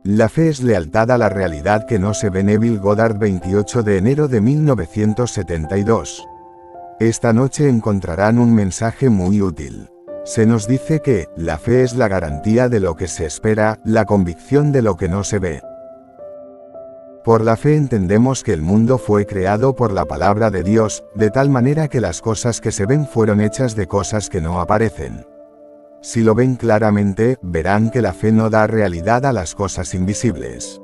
La fe es lealtad a la realidad que no se ve. Neville Goddard, 28 de enero de 1972. Esta noche encontrarán un mensaje muy útil. Se nos dice que, la fe es la garantía de lo que se espera, la convicción de lo que no se ve. Por la fe entendemos que el mundo fue creado por la palabra de Dios, de tal manera que las cosas que se ven fueron hechas de cosas que no aparecen. Si lo ven claramente, verán que la fe no da realidad a las cosas invisibles.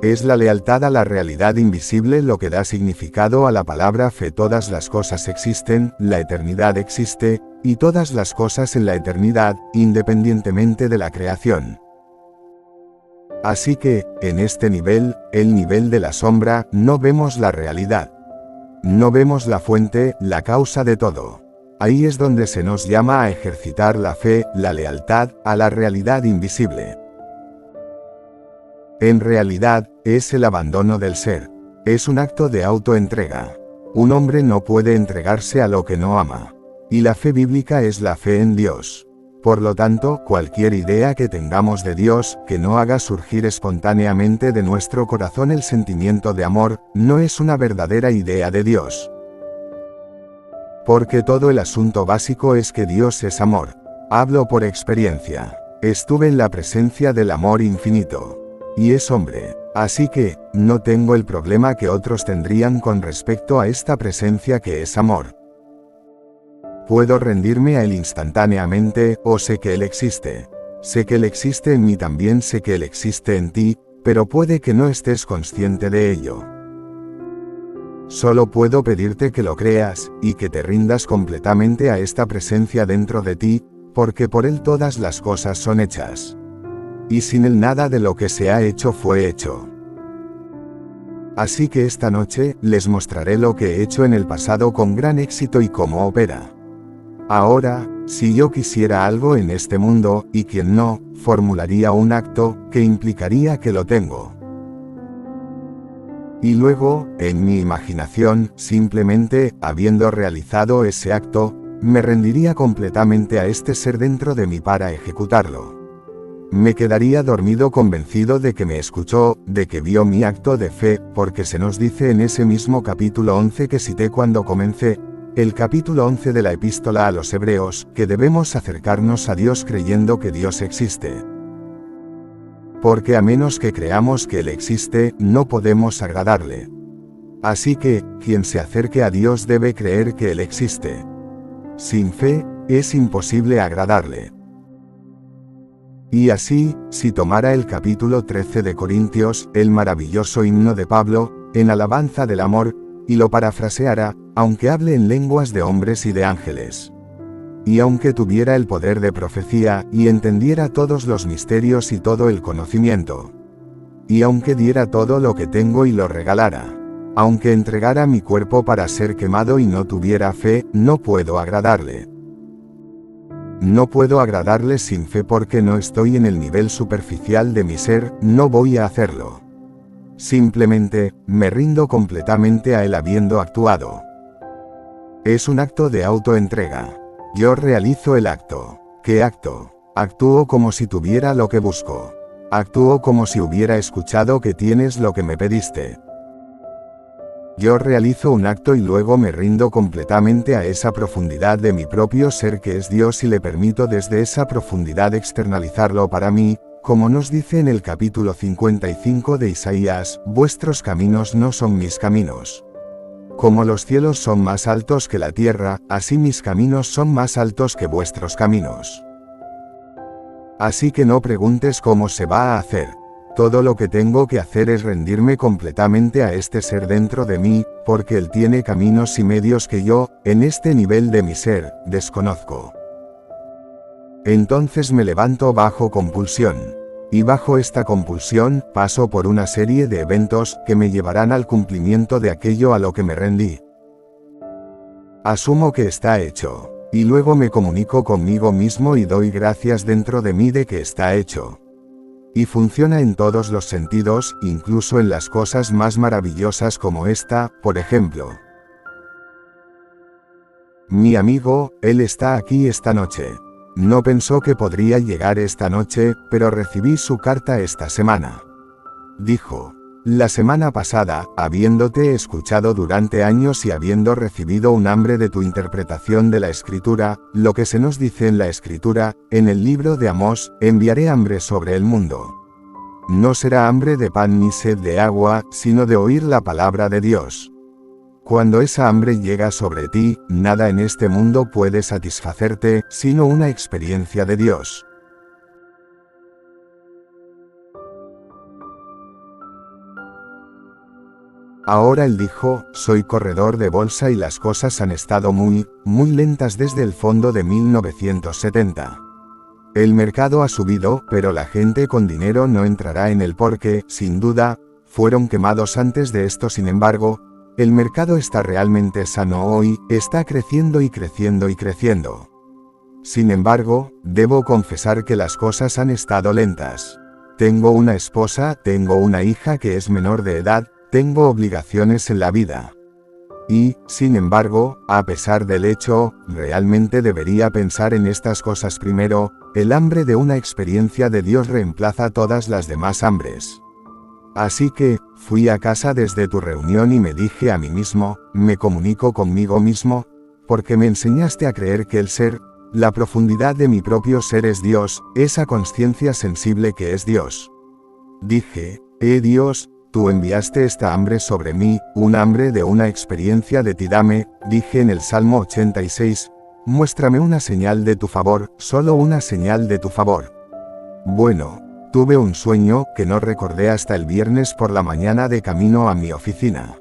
Es la lealtad a la realidad invisible lo que da significado a la palabra fe. Todas las cosas existen, la eternidad existe, y todas las cosas en la eternidad, independientemente de la creación. Así que, en este nivel, el nivel de la sombra, no vemos la realidad. No vemos la fuente, la causa de todo. Ahí es donde se nos llama a ejercitar la fe, la lealtad, a la realidad invisible. En realidad, es el abandono del ser. Es un acto de autoentrega. Un hombre no puede entregarse a lo que no ama. Y la fe bíblica es la fe en Dios. Por lo tanto, cualquier idea que tengamos de Dios, que no haga surgir espontáneamente de nuestro corazón el sentimiento de amor, no es una verdadera idea de Dios. Porque todo el asunto básico es que Dios es amor. Hablo por experiencia. Estuve en la presencia del amor infinito. Y es hombre. Así que, no tengo el problema que otros tendrían con respecto a esta presencia que es amor. Puedo rendirme a él instantáneamente, o sé que él existe. Sé que él existe en mí, también sé que él existe en ti, pero puede que no estés consciente de ello. Solo puedo pedirte que lo creas, y que te rindas completamente a esta presencia dentro de ti, porque por él todas las cosas son hechas. Y sin él nada de lo que se ha hecho fue hecho. Así que esta noche, les mostraré lo que he hecho en el pasado con gran éxito y cómo opera. Ahora, si yo quisiera algo en este mundo, y quien no, formularía un acto, que implicaría que lo tengo. Y luego, en mi imaginación, simplemente, habiendo realizado ese acto, me rendiría completamente a este ser dentro de mí para ejecutarlo. Me quedaría dormido convencido de que me escuchó, de que vio mi acto de fe, porque se nos dice en ese mismo capítulo 11 que cité cuando comencé, el capítulo 11 de la Epístola a los Hebreos, que debemos acercarnos a Dios creyendo que Dios existe. Porque a menos que creamos que Él existe, no podemos agradarle. Así que, quien se acerque a Dios debe creer que Él existe. Sin fe, es imposible agradarle. Y así, si tomara el capítulo 13 de Corintios, el maravilloso himno de Pablo, en alabanza del amor, y lo parafraseara, aunque hable en lenguas de hombres y de ángeles. Y aunque tuviera el poder de profecía, y entendiera todos los misterios y todo el conocimiento. Y aunque diera todo lo que tengo y lo regalara. Aunque entregara mi cuerpo para ser quemado y no tuviera fe, no puedo agradarle. No puedo agradarle sin fe porque no estoy en el nivel superficial de mi ser, no voy a hacerlo. Simplemente, me rindo completamente a él habiendo actuado. Es un acto de autoentrega. Yo realizo el acto. ¿Qué acto? Actúo como si tuviera lo que busco. Actúo como si hubiera escuchado que tienes lo que me pediste. Yo realizo un acto y luego me rindo completamente a esa profundidad de mi propio ser que es Dios y le permito desde esa profundidad externalizarlo para mí, como nos dice en el capítulo 55 de Isaías, vuestros caminos no son mis caminos. Como los cielos son más altos que la tierra, así mis caminos son más altos que vuestros caminos. Así que no preguntes cómo se va a hacer. Todo lo que tengo que hacer es rendirme completamente a este ser dentro de mí, porque él tiene caminos y medios que yo, en este nivel de mi ser, desconozco. Entonces me levanto bajo compulsión. Y bajo esta compulsión, paso por una serie de eventos, que me llevarán al cumplimiento de aquello a lo que me rendí. Asumo que está hecho. Y luego me comunico conmigo mismo y doy gracias dentro de mí de que está hecho. Y funciona en todos los sentidos, incluso en las cosas más maravillosas como esta, por ejemplo. Mi amigo, él está aquí esta noche. No pensó que podría llegar esta noche, pero recibí su carta esta semana. Dijo: la semana pasada, habiéndote escuchado durante años y habiendo recibido un hambre de tu interpretación de la Escritura, lo que se nos dice en la Escritura, en el libro de Amós, enviaré hambre sobre el mundo. No será hambre de pan ni sed de agua, sino de oír la palabra de Dios. Cuando esa hambre llega sobre ti, nada en este mundo puede satisfacerte, sino una experiencia de Dios. Ahora él dijo: soy corredor de bolsa y las cosas han estado muy lentas desde el fondo de 1970. El mercado ha subido, pero la gente con dinero no entrará en él porque, sin duda, fueron quemados antes de esto. Sin embargo, el mercado está realmente sano hoy, está creciendo y creciendo y creciendo. Sin embargo, debo confesar que las cosas han estado lentas. Tengo una esposa, tengo una hija que es menor de edad, tengo obligaciones en la vida. Y, sin embargo, a pesar del hecho, realmente debería pensar en estas cosas primero. El hambre de una experiencia de Dios reemplaza todas las demás hambres. Así que, fui a casa desde tu reunión y me dije a mí mismo, me comunico conmigo mismo, porque me enseñaste a creer que el ser, la profundidad de mi propio ser es Dios, esa conciencia sensible que es Dios. Dije: Dios, tú enviaste esta hambre sobre mí, un hambre de una experiencia de ti. Dije en el Salmo 86, muéstrame una señal de tu favor, solo una señal de tu favor. Bueno, tuve un sueño que no recordé hasta el viernes por la mañana de camino a mi oficina.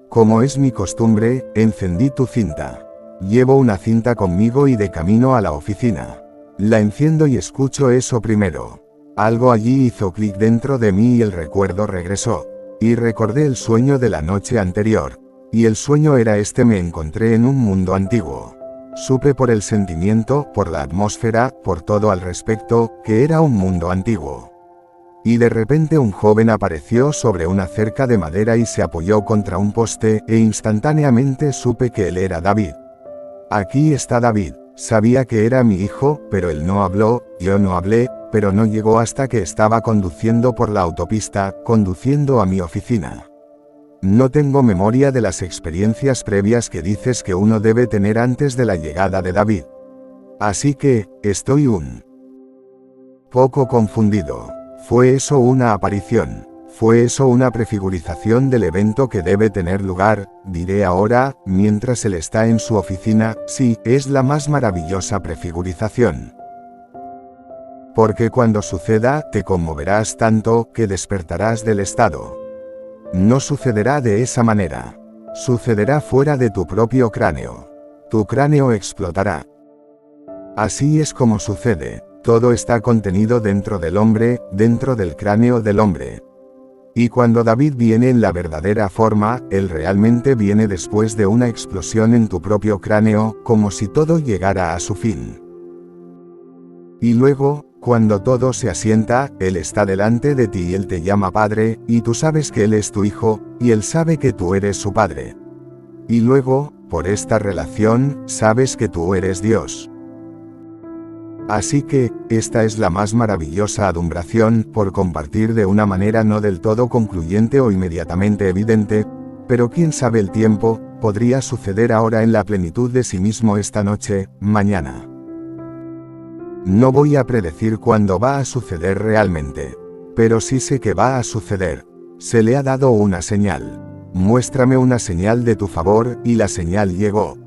Como es mi costumbre, encendí tu cinta. Llevo una cinta conmigo y de camino a la oficina. La enciendo y escucho eso primero. Algo allí hizo clic dentro de mí y el recuerdo regresó. Y recordé el sueño de la noche anterior. Y el sueño era este: me encontré en un mundo antiguo. Supe por el sentimiento, por la atmósfera, por todo al respecto, que era un mundo antiguo. Y de repente un joven apareció sobre una cerca de madera y se apoyó contra un poste, e instantáneamente supe que él era David. Aquí está David. Sabía que era mi hijo, pero él no habló, yo no hablé, pero no llegó hasta que estaba conduciendo por la autopista, conduciendo a mi oficina. No tengo memoria de las experiencias previas que dices que uno debe tener antes de la llegada de David. Así que, estoy un poco confundido. ¿Fue eso una aparición? ¿Fue eso una prefigurización del evento que debe tener lugar? Diré ahora, mientras él está en su oficina: sí, es la más maravillosa prefigurización. Porque cuando suceda, te conmoverás tanto, que despertarás del estado. No sucederá de esa manera. Sucederá fuera de tu propio cráneo. Tu cráneo explotará. Así es como sucede. Todo está contenido dentro del hombre, dentro del cráneo del hombre. Y cuando David viene en la verdadera forma, él realmente viene después de una explosión en tu propio cráneo, como si todo llegara a su fin. Y luego, cuando todo se asienta, él está delante de ti y él te llama padre, y tú sabes que él es tu hijo, y él sabe que tú eres su padre. Y luego, por esta relación, sabes que tú eres Dios. Así que, esta es la más maravillosa adumbración, por compartir de una manera no del todo concluyente o inmediatamente evidente, pero quién sabe el tiempo, podría suceder ahora en la plenitud de sí mismo esta noche, mañana. No voy a predecir cuándo va a suceder realmente. Pero sí sé que va a suceder. Se le ha dado una señal. Muéstrame una señal de tu favor, y la señal llegó.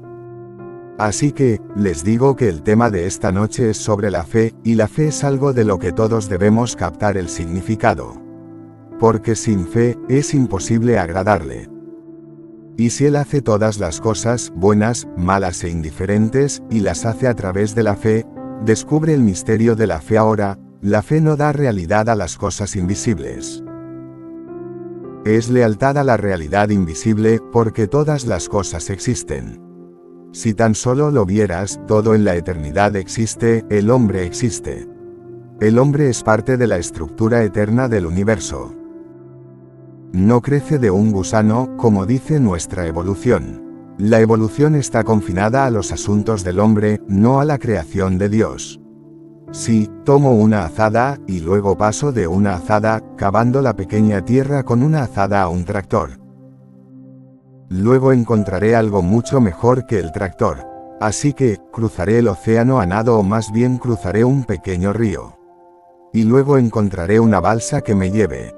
Así que, les digo que el tema de esta noche es sobre la fe, y la fe es algo de lo que todos debemos captar el significado. Porque sin fe, es imposible agradarle. Y si Él hace todas las cosas, buenas, malas e indiferentes, y las hace a través de la fe, descubre el misterio de la fe ahora. La fe no da realidad a las cosas invisibles. Es lealtad a la realidad invisible, porque todas las cosas existen. Si tan solo lo vieras, todo en la eternidad existe, el hombre existe. El hombre es parte de la estructura eterna del universo. No crece de un gusano, como dice nuestra evolución. La evolución está confinada a los asuntos del hombre, no a la creación de Dios. Si tomo una azada, y luego paso de una azada, cavando la pequeña tierra con una azada a un tractor. Luego encontraré algo mucho mejor que el tractor. Así que, cruzaré el océano a nado o más bien cruzaré un pequeño río. Y luego encontraré una balsa que me lleve.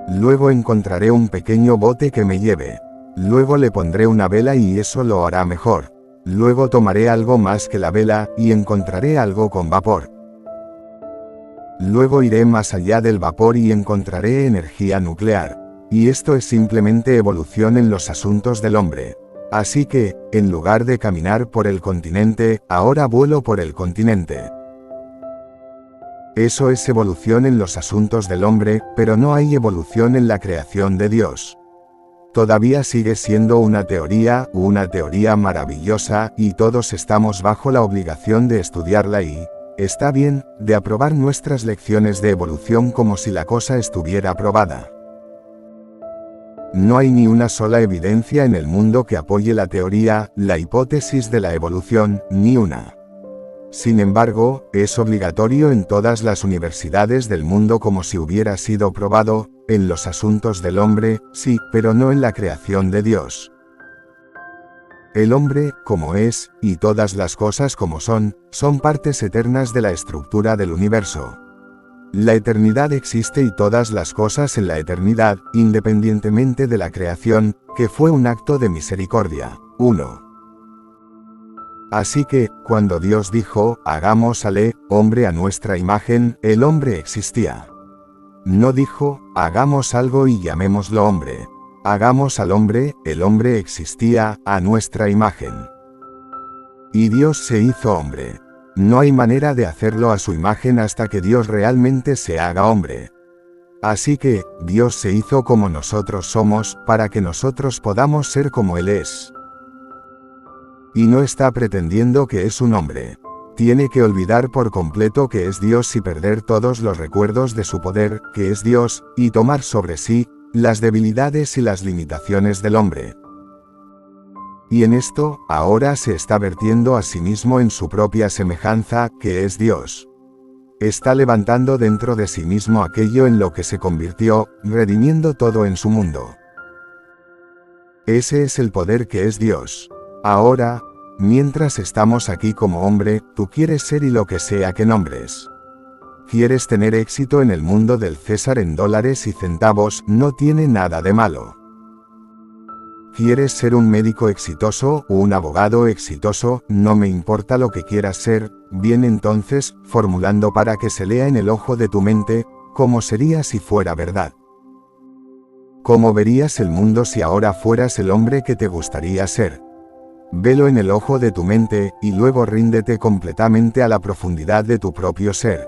Luego encontraré un pequeño bote que me lleve. Luego le pondré una vela y eso lo hará mejor. Luego tomaré algo más que la vela, y encontraré algo con vapor. Luego iré más allá del vapor y encontraré energía nuclear. Y esto es simplemente evolución en los asuntos del hombre. Así que, en lugar de caminar por el continente, ahora vuelo por el continente. Eso es evolución en los asuntos del hombre, pero no hay evolución en la creación de Dios. Todavía sigue siendo una teoría maravillosa, y todos estamos bajo la obligación de estudiarla y, está bien, de aprobar nuestras lecciones de evolución como si la cosa estuviera aprobada. No hay ni una sola evidencia en el mundo que apoye la teoría, la hipótesis de la evolución, ni una. Sin embargo, es obligatorio en todas las universidades del mundo como si hubiera sido probado, en los asuntos del hombre, sí, pero no en la creación de Dios. El hombre, como es, y todas las cosas como son partes eternas de la estructura del universo. La eternidad existe y todas las cosas en la eternidad, independientemente de la creación, que fue un acto de misericordia. 1. Así que, cuando Dios dijo, hagamos al hombre a nuestra imagen, el hombre existía. No dijo, hagamos algo y llamémoslo hombre. Hagamos al hombre, el hombre existía, a nuestra imagen. Y Dios se hizo hombre. No hay manera de hacerlo a su imagen hasta que Dios realmente se haga hombre. Así que, Dios se hizo como nosotros somos, para que nosotros podamos ser como Él es. Y no está pretendiendo que es un hombre. Tiene que olvidar por completo que es Dios y perder todos los recuerdos de su poder, que es Dios, y tomar sobre sí, las debilidades y las limitaciones del hombre. Y en esto, ahora se está vertiendo a sí mismo en su propia semejanza, que es Dios. Está levantando dentro de sí mismo aquello en lo que se convirtió, redimiendo todo en su mundo. Ese es el poder que es Dios. Ahora, mientras estamos aquí como hombre, tú quieres ser y lo que sea que nombres. Quieres tener éxito en el mundo del César en dólares y centavos, no tiene nada de malo. ¿Quieres ser un médico exitoso o un abogado exitoso? No me importa lo que quieras ser, bien entonces, formulando para que se lea en el ojo de tu mente, ¿cómo sería si fuera verdad? ¿Cómo verías el mundo si ahora fueras el hombre que te gustaría ser? Velo en el ojo de tu mente, y luego ríndete completamente a la profundidad de tu propio ser.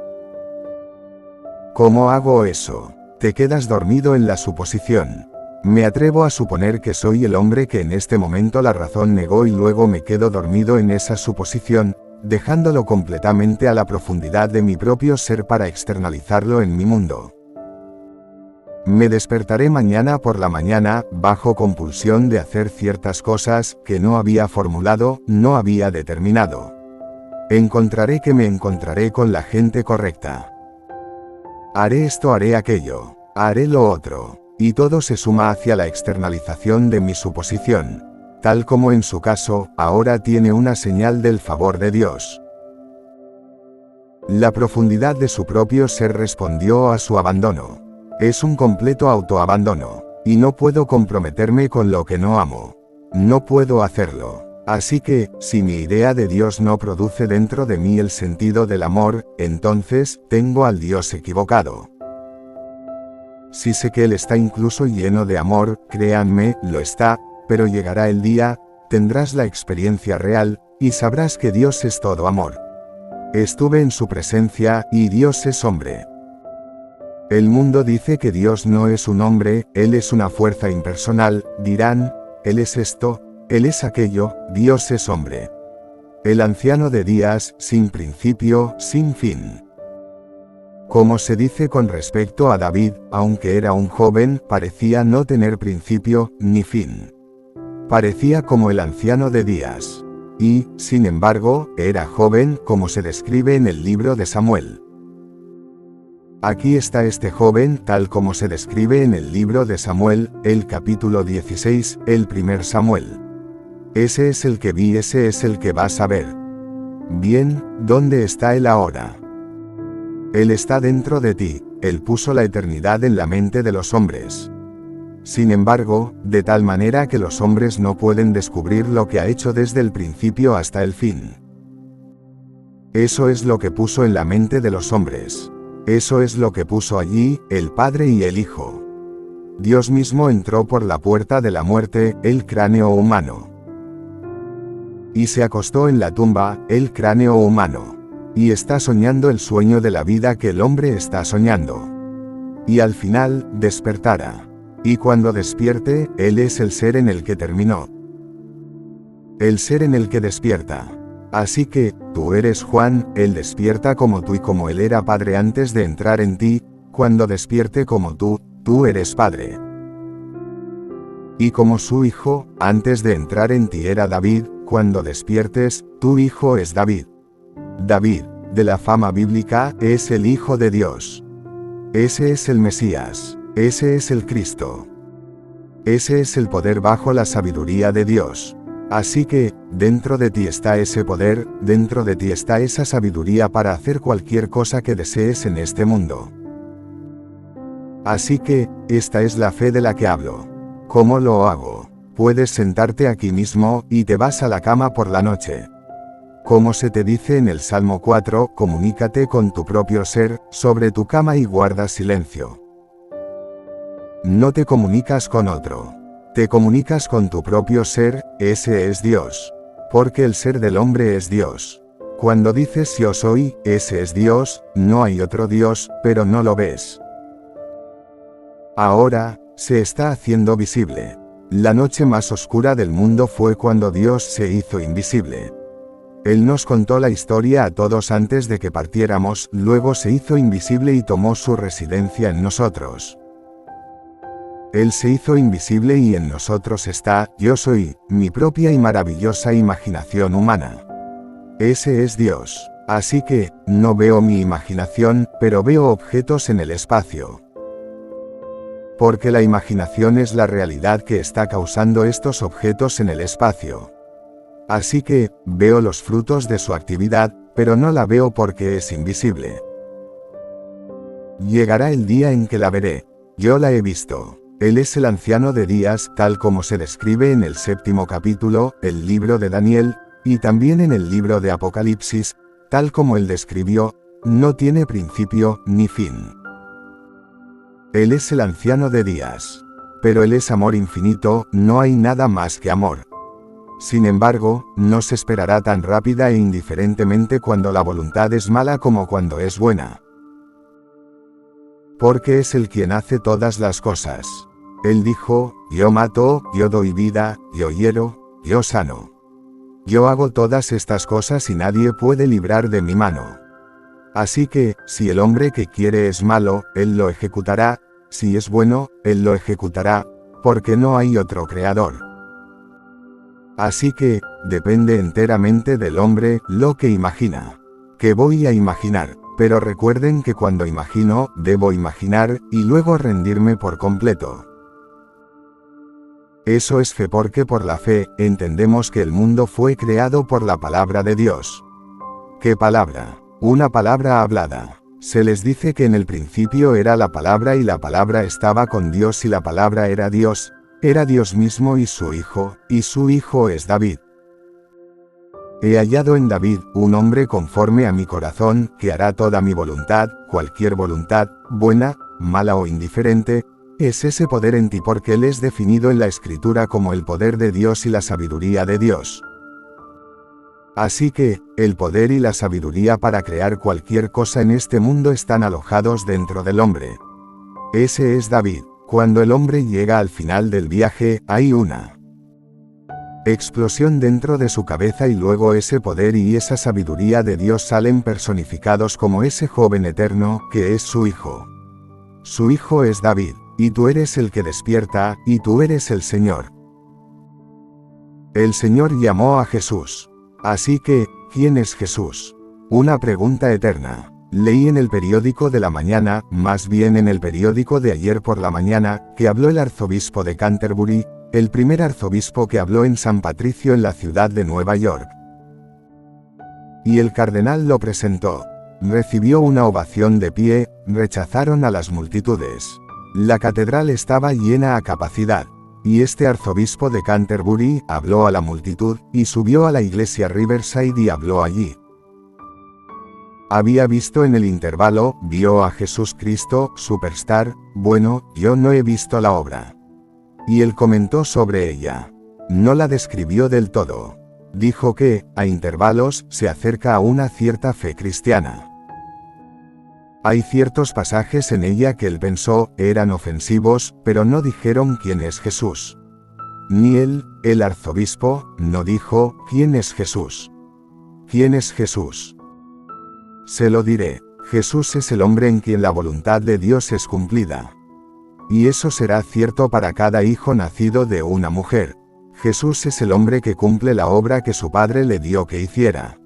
¿Cómo hago eso? Te quedas dormido en la suposición. Me atrevo a suponer que soy el hombre que en este momento la razón negó y luego me quedo dormido en esa suposición, dejándolo completamente a la profundidad de mi propio ser para externalizarlo en mi mundo. Me despertaré mañana por la mañana, bajo compulsión de hacer ciertas cosas que no había formulado, no había determinado. Encontraré que me encontraré con la gente correcta. Haré esto, haré aquello, haré lo otro, y todo se suma hacia la externalización de mi suposición. Tal como en su caso, ahora tiene una señal del favor de Dios. La profundidad de su propio ser respondió a su abandono. Es un completo autoabandono, y no puedo comprometerme con lo que no amo. No puedo hacerlo. Así que, si mi idea de Dios no produce dentro de mí el sentido del amor, entonces, tengo al Dios equivocado. Si sé que Él está incluso lleno de amor, créanme, lo está, pero llegará el día, tendrás la experiencia real, y sabrás que Dios es todo amor. Estuve en su presencia, y Dios es hombre. El mundo dice que Dios no es un hombre, Él es una fuerza impersonal, dirán, Él es esto, Él es aquello, Dios es hombre. El anciano de días, sin principio, sin fin. Como se dice con respecto a David, aunque era un joven, parecía no tener principio, ni fin. Parecía como el anciano de días. Y, sin embargo, era joven, como se describe en el libro de Samuel. Aquí está este joven, tal como se describe en el libro de Samuel, el capítulo 16, el primer Samuel. Ese es el que vi, ese es el que vas a ver. Bien, ¿dónde está él ahora? Él está dentro de ti, él puso la eternidad en la mente de los hombres. Sin embargo, de tal manera que los hombres no pueden descubrir lo que ha hecho desde el principio hasta el fin. Eso es lo que puso en la mente de los hombres. Eso es lo que puso allí, el Padre y el Hijo. Dios mismo entró por la puerta de la muerte, el cráneo humano. Y se acostó en la tumba, el cráneo humano. Y está soñando el sueño de la vida que el hombre está soñando. Y al final, despertará. Y cuando despierte, Él es el ser en el que terminó. El ser en el que despierta. Así que, tú eres Juan, Él despierta como tú y como Él era Padre antes de entrar en ti, cuando despierte como tú eres Padre. Y como su Hijo, antes de entrar en ti era David, cuando despiertes, tu Hijo es David. David, de la fama bíblica, es el Hijo de Dios. Ese es el Mesías. Ese es el Cristo. Ese es el poder bajo la sabiduría de Dios. Así que, dentro de ti está ese poder, dentro de ti está esa sabiduría para hacer cualquier cosa que desees en este mundo. Así que, esta es la fe de la que hablo. ¿Cómo lo hago? Puedes sentarte aquí mismo, y te vas a la cama por la noche. Como se te dice en el Salmo 4, comunícate con tu propio ser, sobre tu cama y guarda silencio. No te comunicas con otro. Te comunicas con tu propio ser, ese es Dios. Porque el ser del hombre es Dios. Cuando dices yo soy, ese es Dios, no hay otro Dios, pero no lo ves. Ahora, se está haciendo visible. La noche más oscura del mundo fue cuando Dios se hizo invisible. Él nos contó la historia a todos antes de que partiéramos, luego se hizo invisible y tomó su residencia en nosotros. Él se hizo invisible y en nosotros está, yo soy, mi propia y maravillosa imaginación humana. Ese es Dios. Así que, no veo mi imaginación, pero veo objetos en el espacio. Porque la imaginación es la realidad que está causando estos objetos en el espacio. Así que, veo los frutos de su actividad, pero no la veo porque es invisible. Llegará el día en que la veré. Yo la he visto. Él es el anciano de días, tal como se describe en el 7º capítulo, el libro de Daniel, y también en el libro de Apocalipsis, tal como él describió, no tiene principio ni fin. Él es el anciano de días. Pero él es amor infinito, no hay nada más que amor. Sin embargo, no se esperará tan rápida e indiferentemente cuando la voluntad es mala como cuando es buena. Porque es el quien hace todas las cosas. Él dijo, yo mato, yo doy vida, yo hiero, yo sano. Yo hago todas estas cosas y nadie puede librar de mi mano. Así que, si el hombre que quiere es malo, él lo ejecutará, si es bueno, él lo ejecutará, porque no hay otro creador. Así que, depende enteramente del hombre, lo que imagina. ¿Qué voy a imaginar? Pero recuerden que cuando imagino, debo imaginar, y luego rendirme por completo. Eso es fe porque por la fe, entendemos que el mundo fue creado por la palabra de Dios. ¿Qué palabra? Una palabra hablada. Se les dice que en el principio era la palabra y la palabra estaba con Dios y la palabra era Dios mismo y su Hijo es David. He hallado en David, un hombre conforme a mi corazón, que hará toda mi voluntad, cualquier voluntad, buena, mala o indiferente, es ese poder en ti porque él es definido en la Escritura como el poder de Dios y la sabiduría de Dios. Así que, el poder y la sabiduría para crear cualquier cosa en este mundo están alojados dentro del hombre. Ese es David. Cuando el hombre llega al final del viaje, hay una explosión dentro de su cabeza y luego ese poder y esa sabiduría de Dios salen personificados como ese joven eterno, que es su Hijo. Su Hijo es David, y tú eres el que despierta, y tú eres el Señor. El Señor llamó a Jesús. Así que, ¿quién es Jesús? Una pregunta eterna. Leí en el periódico de la mañana, más bien en el periódico de ayer por la mañana, que habló el arzobispo de Canterbury, el primer arzobispo que habló en San Patricio en la ciudad de Nueva York. Y el cardenal lo presentó. Recibió una ovación de pie, rechazaron a las multitudes. La catedral estaba llena a capacidad. Y este arzobispo de Canterbury habló a la multitud, y subió a la iglesia Riverside y habló allí. Había visto en el intervalo, vio a Jesús Cristo, Superstar, bueno, yo no he visto la obra. Y él comentó sobre ella. No la describió del todo. Dijo que, a intervalos, se acerca a una cierta fe cristiana. Hay ciertos pasajes en ella que él pensó, eran ofensivos, pero no dijeron quién es Jesús. Ni él, el arzobispo, no dijo, ¿quién es Jesús? ¿Quién es Jesús? Se lo diré. Jesús es el hombre en quien la voluntad de Dios es cumplida. Y eso será cierto para cada hijo nacido de una mujer. Jesús es el hombre que cumple la obra que su Padre le dio que hiciera.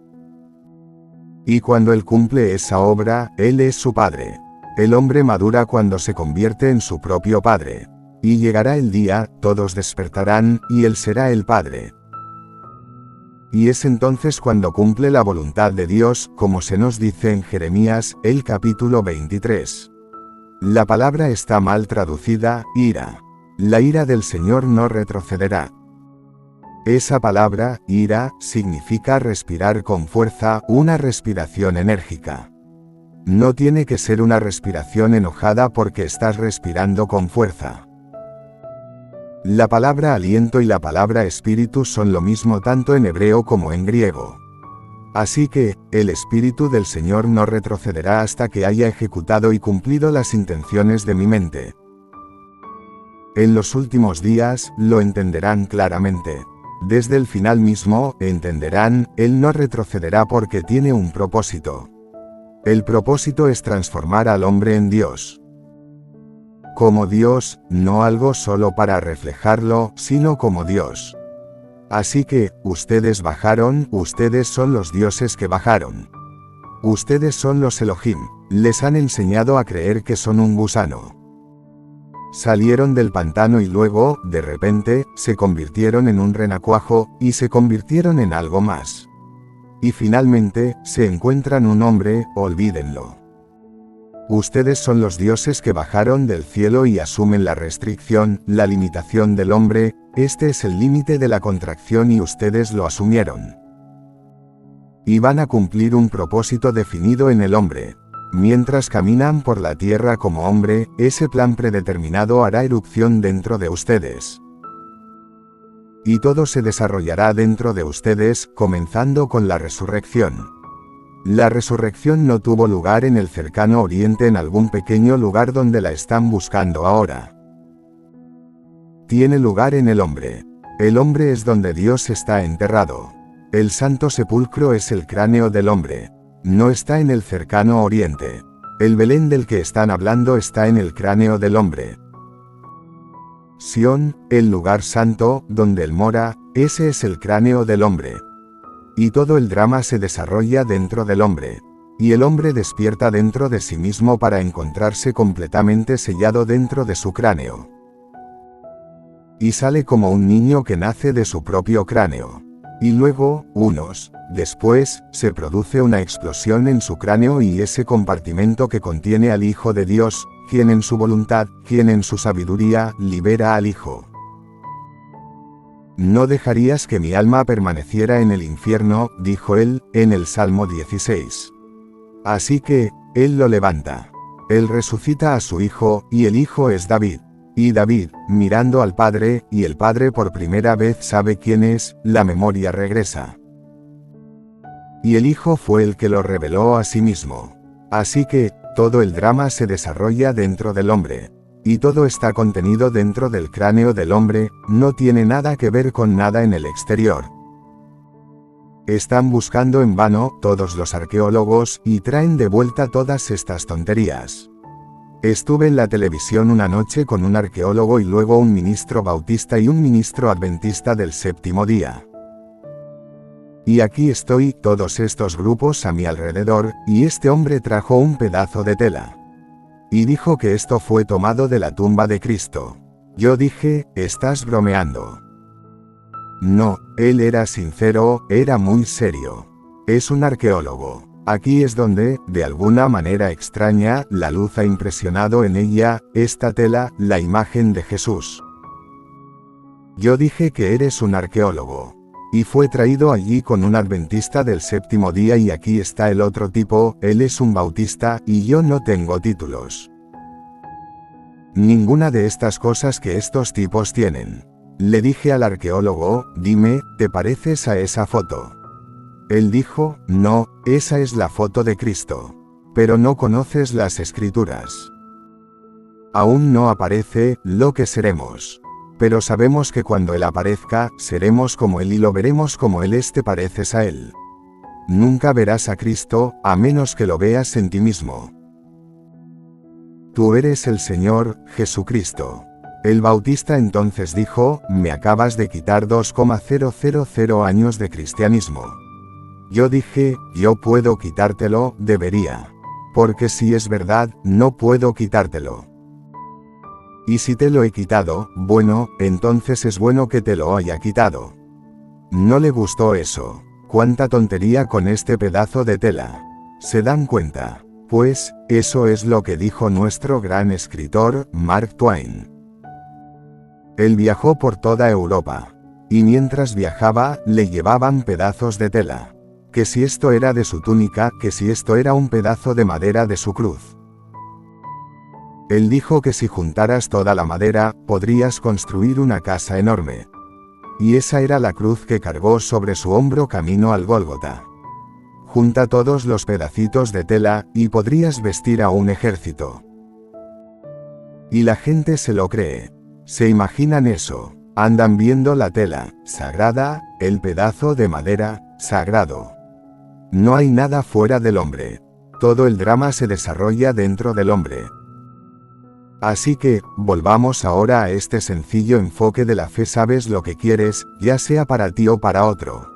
Y cuando Él cumple esa obra, Él es su Padre. El hombre madura cuando se convierte en su propio Padre. Y llegará el día, todos despertarán, y Él será el Padre. Y es entonces cuando cumple la voluntad de Dios, como se nos dice en Jeremías, el capítulo 23. La palabra está mal traducida, ira. La ira del Señor no retrocederá. Esa palabra, ira, significa respirar con fuerza, una respiración enérgica. No tiene que ser una respiración enojada porque estás respirando con fuerza. La palabra aliento y la palabra espíritu son lo mismo tanto en hebreo como en griego. Así que, el Espíritu del Señor no retrocederá hasta que haya ejecutado y cumplido las intenciones de mi mente. En los últimos días, lo entenderán claramente. Desde el final mismo, entenderán, Él no retrocederá porque tiene un propósito. El propósito es transformar al hombre en Dios. Como Dios, no algo solo para reflejarlo, sino como Dios. Así que, ustedes bajaron, ustedes son los dioses que bajaron. Ustedes son los Elohim, les han enseñado a creer que son un gusano. Salieron del pantano y luego, de repente, se convirtieron en un renacuajo, y se convirtieron en algo más. Y finalmente, se encuentran un hombre, olvídenlo. Ustedes son los dioses que bajaron del cielo y asumen la restricción, la limitación del hombre, este es el límite de la contracción y ustedes lo asumieron. Y van a cumplir un propósito definido en el hombre. Mientras caminan por la tierra como hombre, ese plan predeterminado hará erupción dentro de ustedes. Y todo se desarrollará dentro de ustedes, comenzando con la resurrección. La resurrección no tuvo lugar en el cercano oriente en algún pequeño lugar donde la están buscando ahora. Tiene lugar en el hombre. El hombre es donde Dios está enterrado. El santo sepulcro es el cráneo del hombre. No está en el cercano oriente. El Belén del que están hablando está en el cráneo del hombre. Sión, el lugar santo, donde él mora, ese es el cráneo del hombre. Y todo el drama se desarrolla dentro del hombre. Y el hombre despierta dentro de sí mismo para encontrarse completamente sellado dentro de su cráneo. Y sale como un niño que nace de su propio cráneo. Y luego, después, se produce una explosión en su cráneo y ese compartimento que contiene al Hijo de Dios, quien en su voluntad, quien en su sabiduría, libera al Hijo. No dejarías que mi alma permaneciera en el infierno, dijo él, en el Salmo 16. Así que, él lo levanta. Él resucita a su Hijo, y el Hijo es David. Y David, mirando al Padre, y el Padre por primera vez sabe quién es, la memoria regresa. Y el Hijo fue el que lo reveló a sí mismo. Así que, todo el drama se desarrolla dentro del hombre. Y todo está contenido dentro del cráneo del hombre, no tiene nada que ver con nada en el exterior. Están buscando en vano, todos los arqueólogos, y traen de vuelta todas estas tonterías. Estuve en la televisión una noche con un arqueólogo y luego un ministro bautista y un ministro adventista del séptimo día. Y aquí estoy, todos estos grupos a mi alrededor, y este hombre trajo un pedazo de tela. Y dijo que esto fue tomado de la tumba de Cristo. Yo dije, ¿estás bromeando? No, él era sincero, era muy serio. Es un arqueólogo. Aquí es donde, de alguna manera extraña, la luz ha impresionado en ella, esta tela, la imagen de Jesús. Yo dije que eres un arqueólogo. Y fue traído allí con un adventista del séptimo día y aquí está el otro tipo, él es un bautista, y yo no tengo títulos. Ninguna de estas cosas que estos tipos tienen. Le dije al arqueólogo, dime, ¿te pareces a esa foto? Él dijo, no, esa es la foto de Cristo. Pero no conoces las escrituras. Aún no aparece lo que seremos. Pero sabemos que cuando Él aparezca, seremos como Él y lo veremos como Él es, te pareces a Él. Nunca verás a Cristo, a menos que lo veas en ti mismo. Tú eres el Señor, Jesucristo. El bautista entonces dijo, me acabas de quitar 2,000 años de cristianismo. Yo dije, yo puedo quitártelo, debería. Porque si es verdad, no puedo quitártelo. Y si te lo he quitado, bueno, entonces es bueno que te lo haya quitado. No le gustó eso. Cuánta tontería con este pedazo de tela. ¿Se dan cuenta? Pues, eso es lo que dijo nuestro gran escritor, Mark Twain. Él viajó por toda Europa. Y mientras viajaba, le llevaban pedazos de tela. Que si esto era de su túnica, que si esto era un pedazo de madera de su cruz. Él dijo que si juntaras toda la madera, podrías construir una casa enorme. Y esa era la cruz que cargó sobre su hombro camino al Gólgota. Junta todos los pedacitos de tela, y podrías vestir a un ejército. Y la gente se lo cree. Se imaginan eso. Andan viendo la tela, sagrada, el pedazo de madera, sagrado. No hay nada fuera del hombre. Todo el drama se desarrolla dentro del hombre. Así que, volvamos ahora a este sencillo enfoque de la fe. Sabes lo que quieres, ya sea para ti o para otro.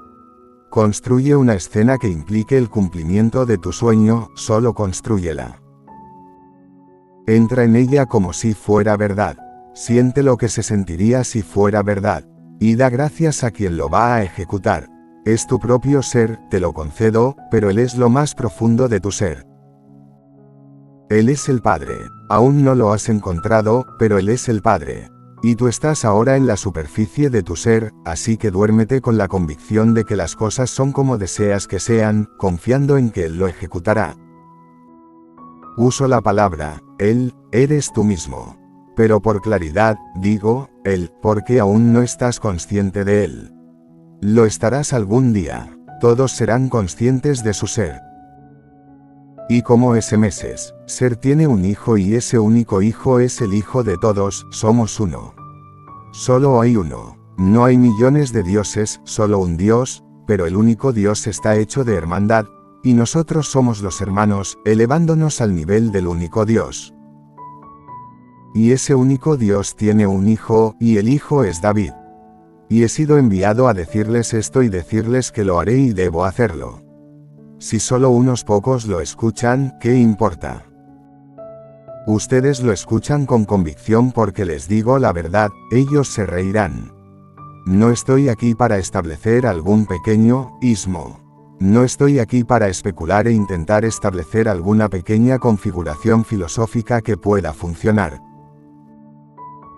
Construye una escena que implique el cumplimiento de tu sueño, solo constrúyela. Entra en ella como si fuera verdad. Siente lo que se sentiría si fuera verdad. Y da gracias a quien lo va a ejecutar. Es tu propio ser, te lo concedo, pero Él es lo más profundo de tu ser. Él es el Padre. Aún no lo has encontrado, pero Él es el Padre. Y tú estás ahora en la superficie de tu ser, así que duérmete con la convicción de que las cosas son como deseas que sean, confiando en que Él lo ejecutará. Uso la palabra, Él, eres tú mismo. Pero por claridad, digo, Él, porque aún no estás consciente de Él. Lo estarás algún día. Todos serán conscientes de su ser. Y como ese meses, ser tiene un hijo y ese único hijo es el hijo de todos, somos uno. Solo hay uno. No hay millones de dioses, solo un Dios, pero el único Dios está hecho de hermandad, y nosotros somos los hermanos, elevándonos al nivel del único Dios. Y ese único Dios tiene un hijo, y el hijo es David. Y he sido enviado a decirles esto y decirles que lo haré y debo hacerlo. Si solo unos pocos lo escuchan, ¿qué importa? Ustedes lo escuchan con convicción porque les digo la verdad, ellos se reirán. No estoy aquí para establecer algún pequeño ismo. No estoy aquí para especular e intentar establecer alguna pequeña configuración filosófica que pueda funcionar.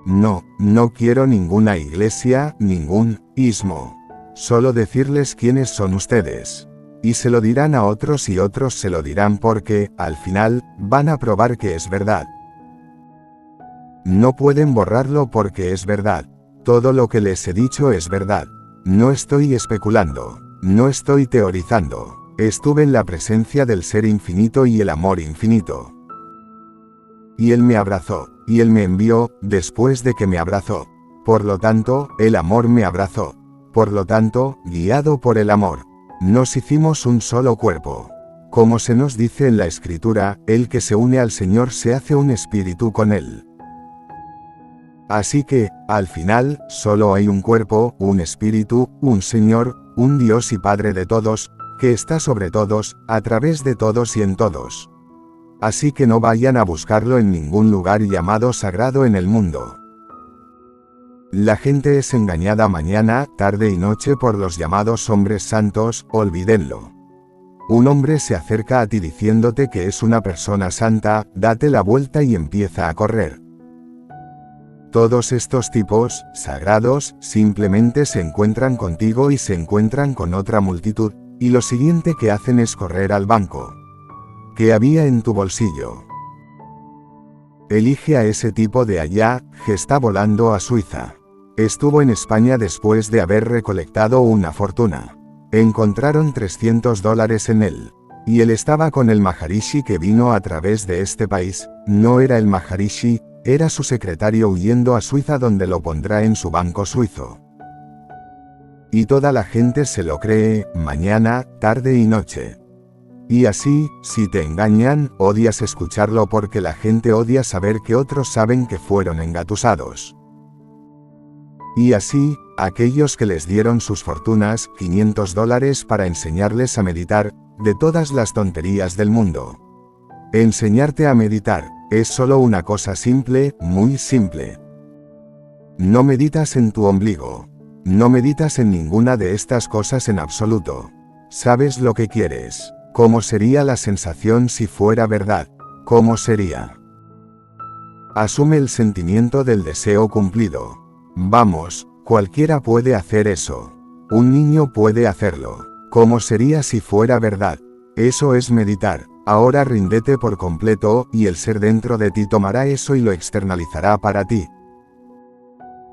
No, no quiero ninguna iglesia, ningún ismo. Solo decirles quiénes son ustedes. Y se lo dirán a otros y otros se lo dirán porque, al final, van a probar que es verdad. No pueden borrarlo porque es verdad. Todo lo que les he dicho es verdad. No estoy especulando. No estoy teorizando. Estuve en la presencia del ser infinito y el amor infinito. Y Él me abrazó, y Él me envió, después de que me abrazó. Por lo tanto, el amor me abrazó. Por lo tanto, guiado por el amor, nos hicimos un solo cuerpo. Como se nos dice en la Escritura, el que se une al Señor se hace un espíritu con Él. Así que, al final, solo hay un cuerpo, un espíritu, un Señor, un Dios y Padre de todos, que está sobre todos, a través de todos y en todos. Así que no vayan a buscarlo en ningún lugar llamado sagrado en el mundo. La gente es engañada mañana, tarde y noche por los llamados hombres santos, olvídenlo. Un hombre se acerca a ti diciéndote que es una persona santa, date la vuelta y empieza a correr. Todos estos tipos, sagrados, simplemente se encuentran contigo y se encuentran con otra multitud, y lo siguiente que hacen es correr al banco que había en tu bolsillo. Elige a ese tipo de allá, que está volando a Suiza. Estuvo en España después de haber recolectado una fortuna. Encontraron $300 en él. Y él estaba con el Maharishi que vino a través de este país. No era el Maharishi, era su secretario huyendo a Suiza donde lo pondrá en su banco suizo. Y toda la gente se lo cree, mañana, tarde y noche. Y así, si te engañan, odias escucharlo porque la gente odia saber que otros saben que fueron engatusados. Y así, aquellos que les dieron sus fortunas, $500 para enseñarles a meditar, de todas las tonterías del mundo. Enseñarte a meditar, es solo una cosa simple, muy simple. No meditas en tu ombligo. No meditas en ninguna de estas cosas en absoluto. Sabes lo que quieres. ¿Cómo sería la sensación si fuera verdad? ¿Cómo sería? Asume el sentimiento del deseo cumplido. Vamos, cualquiera puede hacer eso. Un niño puede hacerlo. ¿Cómo sería si fuera verdad? Eso es meditar. Ahora ríndete por completo, y el ser dentro de ti tomará eso y lo externalizará para ti.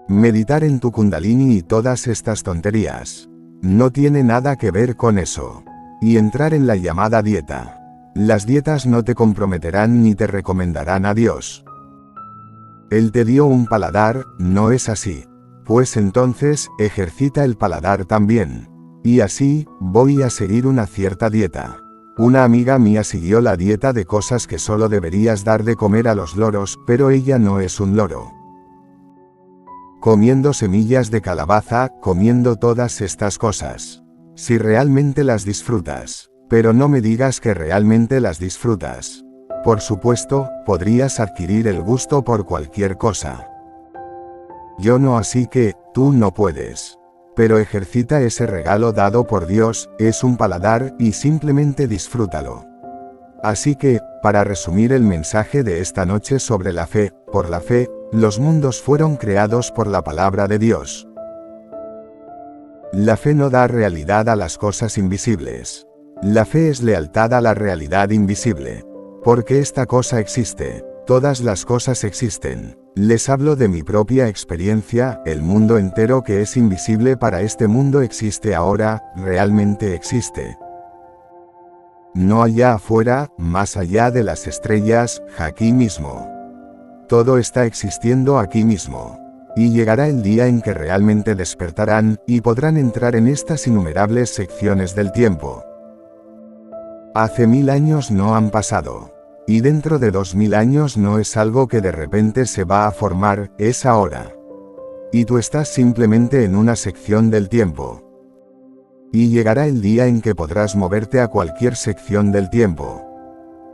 Meditar en tu Kundalini y todas estas tonterías. No tiene nada que ver con eso. Y entrar en la llamada dieta. Las dietas no te comprometerán ni te recomendarán a Dios. Él te dio un paladar, ¿no es así? Pues entonces, ejercita el paladar también. Y así, voy a seguir una cierta dieta. Una amiga mía siguió la dieta de cosas que solo deberías dar de comer a los loros, pero ella no es un loro. Comiendo semillas de calabaza, comiendo todas estas cosas. Si realmente las disfrutas. Pero no me digas que realmente las disfrutas. Por supuesto, podrías adquirir el gusto por cualquier cosa. Yo no, así que, tú no puedes. Pero ejercita ese regalo dado por Dios, es un paladar, y simplemente disfrútalo. Así que, para resumir el mensaje de esta noche sobre la fe, por la fe, los mundos fueron creados por la palabra de Dios. La fe no da realidad a las cosas invisibles. La fe es lealtad a la realidad invisible. Porque esta cosa existe. Todas las cosas existen. Les hablo de mi propia experiencia, el mundo entero que es invisible para este mundo existe ahora, realmente existe. No allá afuera, más allá de las estrellas, aquí mismo. Todo está existiendo aquí mismo. Y llegará el día en que realmente despertarán, y podrán entrar en estas innumerables secciones del tiempo. Hace 1000 años no han pasado. Y dentro de 2000 años no es algo que de repente se va a formar, es ahora. Y tú estás simplemente en una sección del tiempo. Y llegará el día en que podrás moverte a cualquier sección del tiempo.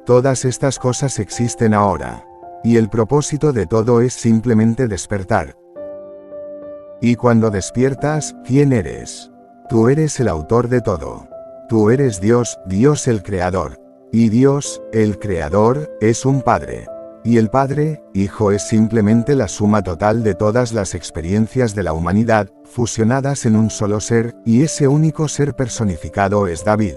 Todas estas cosas existen ahora. Y el propósito de todo es simplemente despertar. Y cuando despiertas, ¿quién eres? Tú eres el autor de todo. Tú eres Dios, Dios el Creador. Y Dios, el Creador, es un Padre. Y el Padre, Hijo es simplemente la suma total de todas las experiencias de la humanidad, fusionadas en un solo ser, y ese único ser personificado es David.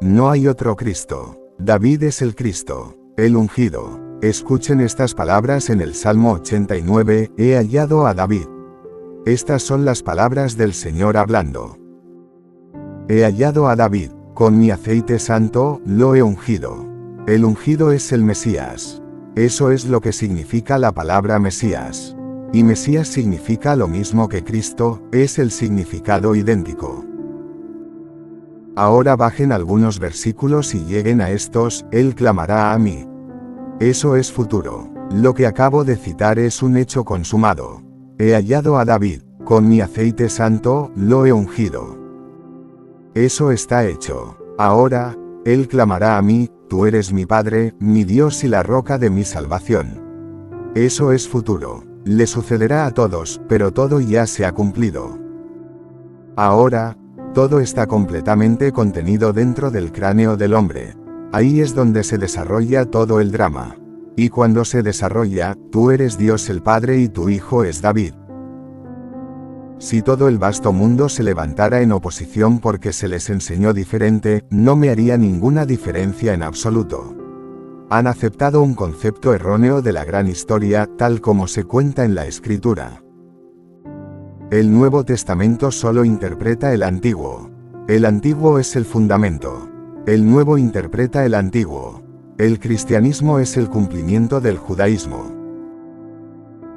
No hay otro Cristo. David es el Cristo, el ungido. Escuchen estas palabras en el Salmo 89, he hallado a David. Estas son las palabras del Señor hablando. He hallado a David, con mi aceite santo, lo he ungido. El ungido es el Mesías. Eso es lo que significa la palabra Mesías. Y Mesías significa lo mismo que Cristo, es el significado idéntico. Ahora bajen algunos versículos y lleguen a estos, Él clamará a mí. Eso es futuro. Lo que acabo de citar es un hecho consumado. He hallado a David, con mi aceite santo, lo he ungido. Eso está hecho. Ahora, Él clamará a mí, tú eres mi Padre, mi Dios y la roca de mi salvación. Eso es futuro. Le sucederá a todos, pero todo ya se ha cumplido. Ahora, todo está completamente contenido dentro del cráneo del hombre. Ahí es donde se desarrolla todo el drama. Y cuando se desarrolla, tú eres Dios el Padre y tu Hijo es David. Si todo el vasto mundo se levantara en oposición porque se les enseñó diferente, no me haría ninguna diferencia en absoluto. Han aceptado un concepto erróneo de la gran historia, tal como se cuenta en la Escritura. El Nuevo Testamento solo interpreta el Antiguo. El Antiguo es el fundamento. El Nuevo interpreta el Antiguo. El cristianismo es el cumplimiento del judaísmo.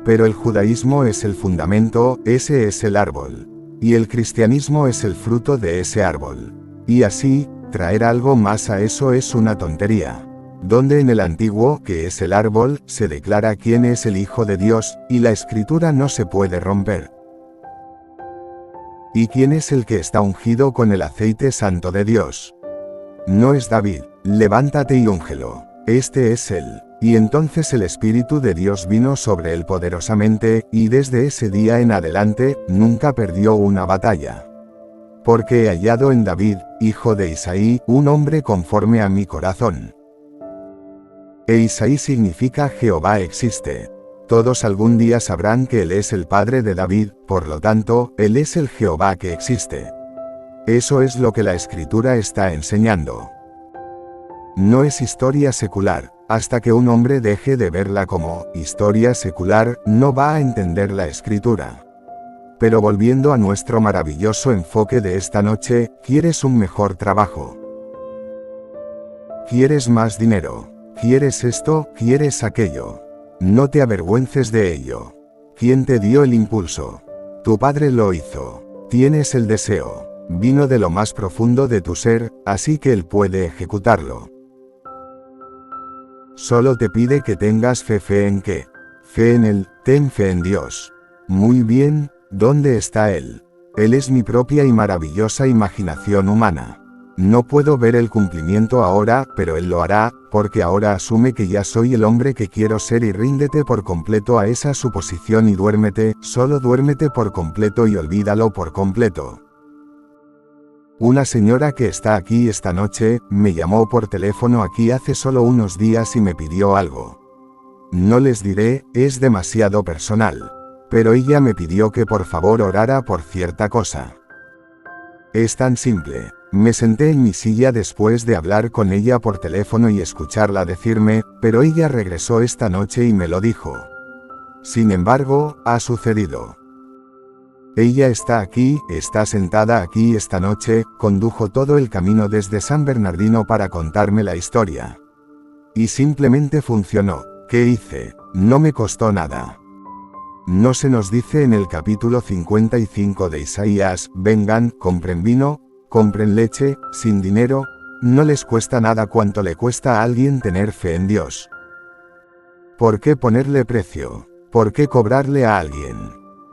Pero el judaísmo es el fundamento, ese es el árbol. Y el cristianismo es el fruto de ese árbol. Y así, traer algo más a eso es una tontería. Donde en el Antiguo, que es el árbol, se declara quién es el Hijo de Dios, y la Escritura no se puede romper. ¿Y quién es el que está ungido con el aceite santo de Dios? No es David, levántate y úngelo. Este es él. Y entonces el Espíritu de Dios vino sobre él poderosamente, y desde ese día en adelante, nunca perdió una batalla. Porque he hallado en David, hijo de Isaí, un hombre conforme a mi corazón. E Isaí significa Jehová existe. Todos algún día sabrán que él es el padre de David, por lo tanto, él es el Jehová que existe. Eso es lo que la Escritura está enseñando. No es historia secular. Hasta que un hombre deje de verla como historia secular, no va a entender la Escritura. Pero volviendo a nuestro maravilloso enfoque de esta noche, ¿quieres un mejor trabajo? ¿Quieres más dinero? ¿Quieres esto? ¿Quieres aquello? No te avergüences de ello. ¿Quién te dio el impulso? Tu padre lo hizo. Tienes el deseo. Vino de lo más profundo de tu ser, así que él puede ejecutarlo. Solo te pide que tengas fe en qué. Fe en él, ten fe en Dios. Muy bien, ¿dónde está él? Él es mi propia y maravillosa imaginación humana. No puedo ver el cumplimiento ahora, pero él lo hará, porque ahora asume que ya soy el hombre que quiero ser y ríndete por completo a esa suposición y duérmete, solo duérmete por completo y olvídalo por completo. Una señora que está aquí esta noche, me llamó por teléfono aquí hace solo unos días y me pidió algo. No les diré, es demasiado personal. Pero ella me pidió que por favor orara por cierta cosa. Es tan simple. Me senté en mi silla después de hablar con ella por teléfono y escucharla decirme, pero ella regresó esta noche y me lo dijo. Sin embargo, ha sucedido. Ella está aquí, está sentada aquí esta noche, condujo todo el camino desde San Bernardino para contarme la historia. Y simplemente funcionó. ¿Qué hice? No me costó nada. ¿No se nos dice en el capítulo 55 de Isaías, vengan, compren vino, compren leche, sin dinero? No les cuesta nada cuanto le cuesta a alguien tener fe en Dios. ¿Por qué ponerle precio? ¿Por qué cobrarle a alguien?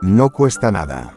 No cuesta nada.